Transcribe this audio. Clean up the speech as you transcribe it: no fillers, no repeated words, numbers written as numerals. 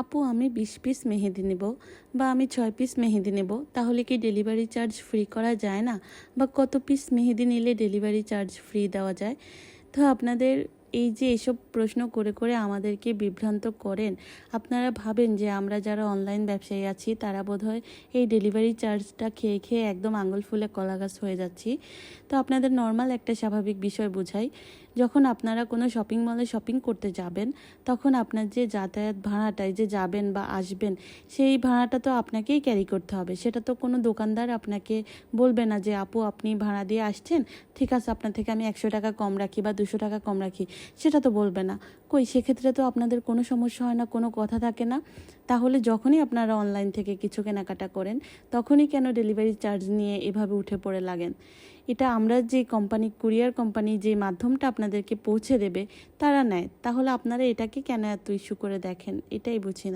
আপু আমি 20 পিস মেহেদি নেব বা আমি 6 পিস মেহেদি নেব, তাহলে কি ডেলিভারি চার্জ ফ্রি করা যায় না? বা কত পিস মেহেদি নিলে ডেলিভারি চার্জ ফ্রি দেওয়া যায়? তো আপনাদের এই যে এসব প্রশ্ন করে করে আমাদেরকে বিভ্রান্ত করেন। আপনারা ভাবেন যে আমরা যারা অনলাইন ব্যবসায়ী আছি তারা বোধহয় এই ডেলিভারি চার্জটা খেয়ে খেয়ে একদম আঙুল ফুলে কলাগাছ হয়ে যাচ্ছি। তো আপনাদের নর্মাল একটা স্বাভাবিক বিষয় বোঝাই। যখন আপনারা কোনো শপিং মলে শপিং করতে যাবেন, তখন আপনার যে যাতায়াত ভাড়াটায় যে যাবেন বা আসবেন, সেই ভাড়াটা তো আপনাকেই ক্যারি করতে হবে। সেটা তো কোনো দোকানদার আপনাকে বলবে না যে আপু আপনি ভাড়া দিয়ে আসছেন, ঠিক আছে আপনার থেকে আমি 100 টাকা কম রাখি বা 200 টাকা কম রাখি, সেটা তো বলবে না। কই, সেক্ষেত্রে তো আপনাদের কোনো সমস্যা হয় না, কোনো কথা থাকে না। তাহলে যখনই আপনারা অনলাইন থেকে কিছু কেনাকাটা করেন, তখনই কেন ডেলিভারি চার্জ নিয়ে এভাবে উঠে পড়ে লাগেন? এটা আমরা যে কোম্পানি, কুরিয়ার কোম্পানি যে মাধ্যমটা আপনাদেরকে পৌঁছে দেবে তারা নেয়, তাহলে আপনারা এটাকে কেন এত ইস্যু করে দেখেন? এটাই বুঝি না।